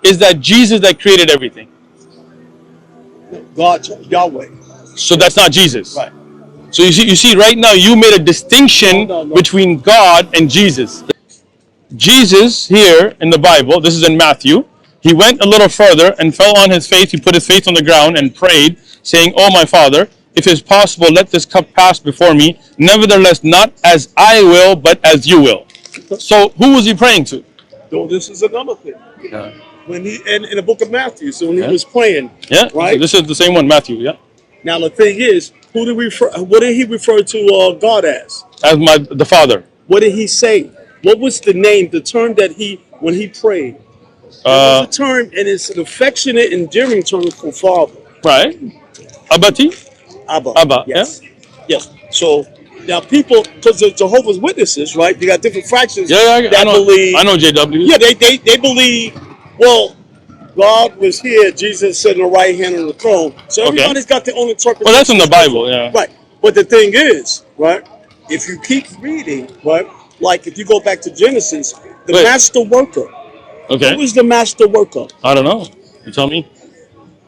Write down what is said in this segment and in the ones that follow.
is that Jesus that created everything? God, Yahweh. So that's not Jesus. Right. So you see, right now you made a distinction No. between God and Jesus. Jesus here in the Bible, this is in Matthew, he went a little further and fell on his face. He put his face on the ground and prayed, saying, "Oh my Father, if it is possible, let this cup pass before me. Nevertheless, not as I will, but as you will." So who was he praying to? So this is another thing. Yeah. When he in the book of Matthew, so when he was praying, Yeah. right? So this is the same one, Matthew. Yeah. Now the thing is, what did he refer to God as? As the Father. What did he say? What was the name, the term that when he prayed? It was a term, and it's an affectionate, endearing term for father. Right. Abati. Abba. Yes. Yeah. Yes. So now people, because the Jehovah's Witnesses, right? They got different fractions Yeah. that believe. I know JW. Yeah, they believe. Well, God was here. Jesus sitting on the right hand of the throne. So everybody's got their own interpretation. Well, that's in the Bible. Yeah. Right. But the thing is, right? If you keep reading, right? Like if you go back to Genesis, the master worker. Okay. Who is the master worker? I don't know. You tell me.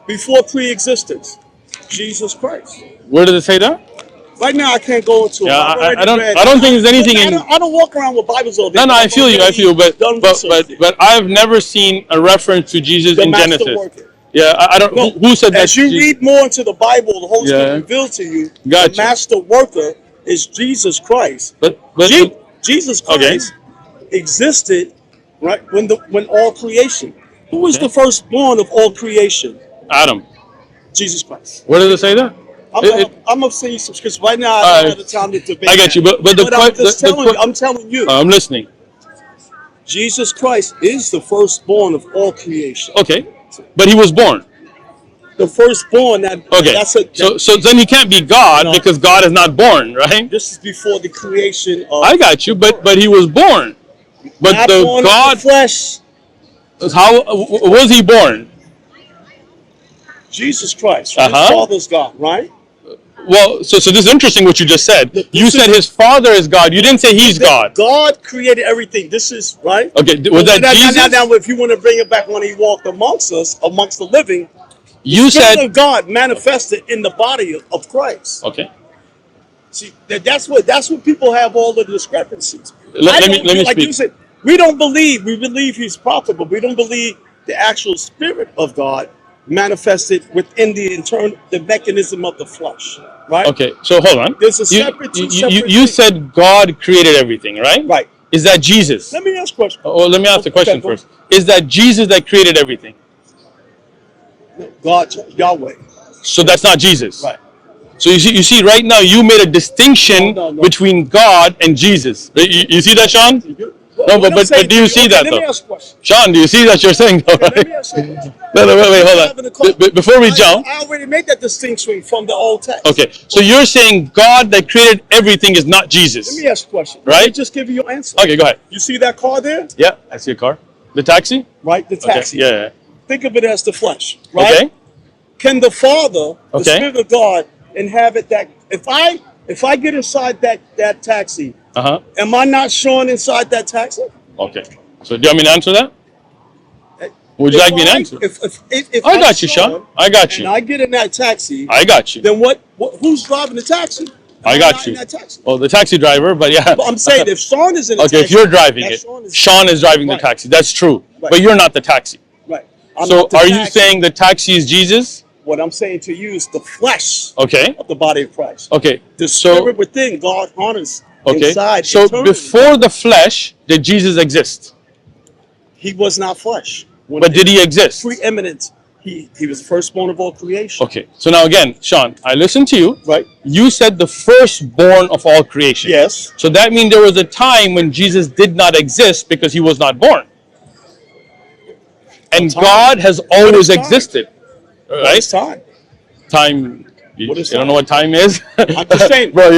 Before pre-existence, Jesus Christ. Where does it say that? Right now, I can't go into it. Yeah, I don't think there's anything in. I don't walk around with Bibles all day. No, I feel you. But I've never seen a reference to Jesus in Genesis. Worker. Yeah, I don't. No, who said that? As you read more into the Bible, the Holy Spirit reveals to you the master worker is Jesus Christ. But Jesus Christ existed right when all creation. Who was the firstborn of all creation? Adam. Jesus Christ. Where does it say that? I'm gonna send you some scriptures right now. I don't have the time to debate. I got you, but I'm telling you. I'm listening. Jesus Christ is the firstborn of all creation. Okay, but he was born. The firstborn. So then he can't be God because God is not born, right? This is before the creation of. I got you, but he was born. But not the born God of the flesh. How was he born? Jesus Christ. His father's God, right? Well, so this is interesting what you just said. You said his father is God. You didn't say he's God. God created everything. This is right. Okay, was that Jesus? Now, if you want to bring it back when he walked amongst us, amongst the living, you said of God manifested in the body of Christ. Okay. See, that's what people have all the discrepancies. Let me like speak. You said, we believe he's prophet, but we don't believe the actual spirit of God manifested within the mechanism of the flesh, right? Okay, so hold on. There's a separate. You said God created everything, right? Right. Is that Jesus? Let me ask a question. Oh, let me ask the question first. Is that Jesus that created everything? God, Yahweh. So that's not Jesus. Right. So you see, right now you made a distinction between God and Jesus. You see that, Sean? No, but do you see that though? Sean, do you see that you're saying though, right? Wait, hold on. Before we jump. I already made that distinction from the Old Text. Okay, so you're saying God that created everything is not Jesus. Let me ask a question. Right? Let me just give you your answer. Okay, go ahead. You see that car there? Yeah, I see a car. The taxi? Right, the taxi. Okay. Yeah. Think of it as the flesh, right? Okay. Can the Father, the Spirit of God, inhabit that? If I get inside that taxi, am I not showing inside that taxi? Okay. So do you want me to answer that? Would you like me to answer? If I got you, Sean. I got you. And I get in that taxi. I got you. Then who's driving the taxi? I got you. Well, the taxi driver, but yeah. But I'm saying if Sean is in the taxi. Okay, if you're driving it, Sean is driving the taxi. That's true. Right. But you're not the taxi. Right. So are you saying the taxi is Jesus? What I'm saying to you is the flesh of the body of Christ. Okay. The spirit within God honors inside. So before the flesh, did Jesus exist? He was not flesh. But did he exist? Preeminent. He was the firstborn of all creation. Okay. So now again, Sean, I listened to you. Right. You said the firstborn of all creation. Yes. So that means there was a time when Jesus did not exist because he was not born. And God has always existed. Right? What is time? Time. You don't know what time is? I'm just saying, bro,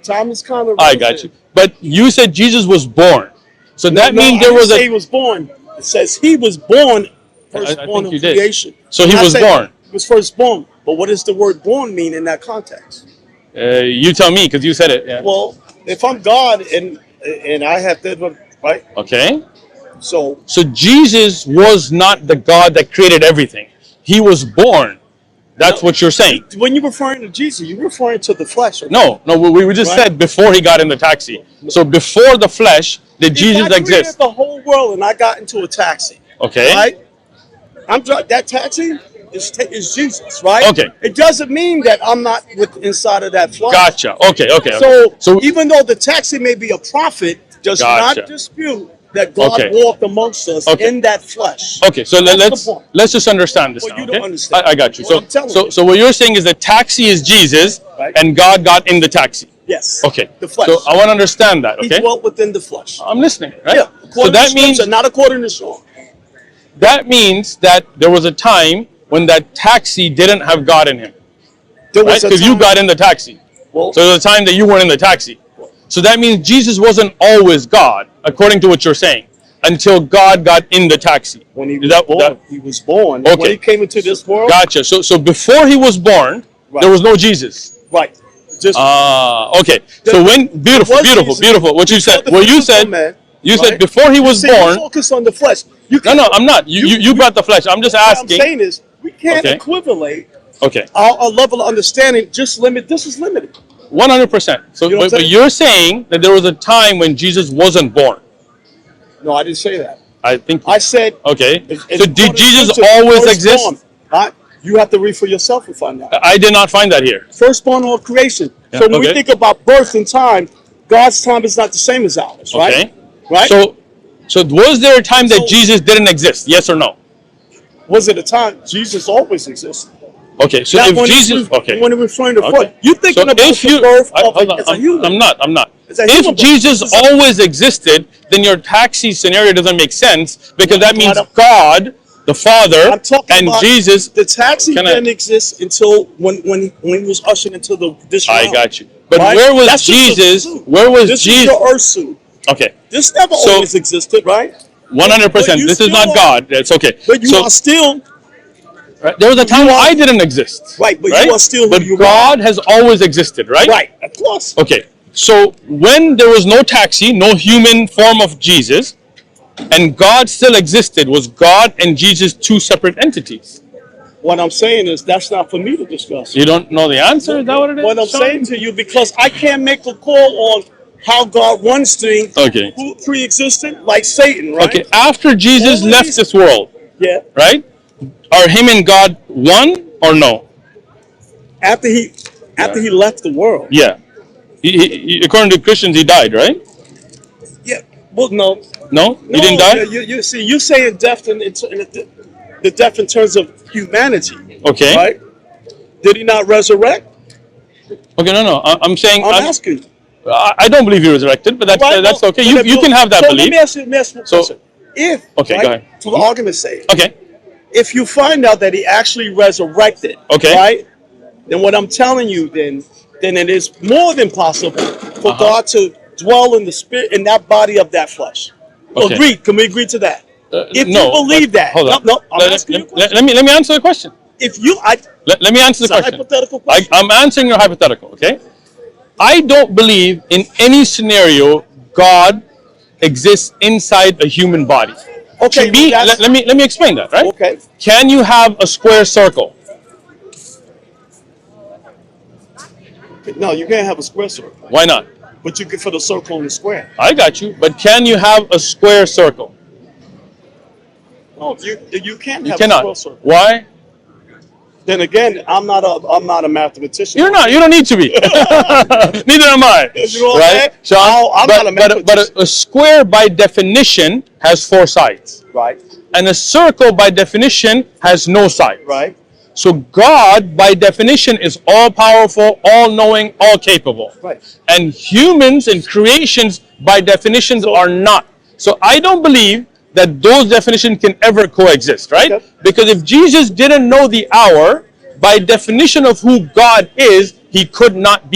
time is kind of. I got you. But you said Jesus was born. So that means there was he was born. It says he was born, firstborn of creation. So he was born. He was firstborn. But what does the word born mean in that context? You tell me, because you said it. Yeah. Well, if I'm God and I have to, right? Okay. So Jesus was not the God that created everything. He was born. That's what you're saying. When you're referring to Jesus, you're referring to the flesh. Okay? No, we just said before he got in the taxi. So before the flesh, did Jesus exist? If I created the whole world and I got into a taxi, okay, right? That taxi is Jesus, right? Okay. It doesn't mean that I'm not inside of that flesh. Gotcha. Okay. So even though the taxi may be a prophet, does not dispute that God walked amongst us in that flesh. Okay, so let's just understand this now. You don't understand. I got you. So what you're saying is the taxi is Jesus, right? And God got in the taxi. Yes. Okay. The flesh. So I want to understand that. Okay. He dwelt within the flesh. I'm listening. Right. Yeah. So that means not according to Psalm. That means that there was a time when that taxi didn't have God in him. There was because you got in the taxi. Well, so there was a time that you weren't in the taxi. So that means Jesus wasn't always God, according to what you're saying, until God got in the taxi. When he was born. He was born. Okay. When he came into this world. Gotcha. So before he was born, there was no Jesus. Right. Okay. So when beautiful. What you said. Well, you said before he was born. Focus on the flesh. No, I'm not. You brought the flesh. I'm just asking. What I'm saying is we can't equivalate. Okay. Our level of understanding. This is limited. 100%. So, but you're saying that there was a time when Jesus wasn't born. No, I didn't say that. I said. Okay. So did Jesus always exist? You have to read for yourself and find out. I did not find that here. Firstborn of creation. Yeah, so when we think about birth and time, God's time is not the same as ours, right? Okay. Right. So was there a time that Jesus didn't exist? Yes or no? Was it a time? Jesus always existed. Okay, so if Jesus, when we're referring to birth, you're thinking about the birth of a human. I'm not. If Jesus always existed, then your taxi scenario doesn't make sense because that means God, the Father, and Jesus. The taxi didn't exist until when he was ushered into this realm. I got you. But where was Jesus? Where was Jesus? This is your earth suit. Okay. This never always existed, right? 100%. This is not God. It's okay. But you are still. Right. There was a time I didn't exist. Right, but you are still who you are. But God has always existed, right? Right, of course. Okay, so when there was no taxi, no human form of Jesus, and God still existed, was God and Jesus two separate entities? What I'm saying is that's not for me to discuss. You don't know the answer? Is that what it is? What I'm saying to you, because I can't make a call on how God runs things. Okay. Who pre-existed, like Satan, right? Okay, after Jesus left this world, right? Are him and God one or no? After he left the world. Yeah. He, according to Christians, he died, right? Yeah. Well, no. No? He didn't die? You see, you're saying death the death in terms of humanity. Okay. Right? Did he not resurrect? Okay, no. I'm saying... I'm asking you. I don't believe he resurrected, but that's okay. You can have that belief. Let me ask you a question. If, go ahead. For argument's sake. Okay. If you find out that he actually resurrected, right? Then what I'm telling you, then it is more than possible for God to dwell in the spirit in that body of that flesh. Okay. Agreed? Can we agree to that? If you believe that, hold on. No, I'm asking you a question. Let me answer the question. If you, let me answer the question. Hypothetical question. I'm answering your hypothetical. Okay. I don't believe in any scenario God exists inside a human body. Okay, to me, let me explain that, right? Okay. Can you have a square circle? No, you can't have a square circle. Why not? But you can fit a circle in a square. I got you. But can you have a square circle? No, you can't have a square circle. Why? Then again, I'm not a mathematician. You're not. You don't need to be. Neither am I. You know right? So I'm not a mathematician. But a square by definition has four sides. Right. And a circle by definition has no sides. Right. So God by definition is all powerful, all knowing, all capable. Right. And humans and creations by definitions are not. So I don't believe that those definitions can ever coexist, right? Okay. Because if Jesus didn't know the hour, by definition of who God is, he could not be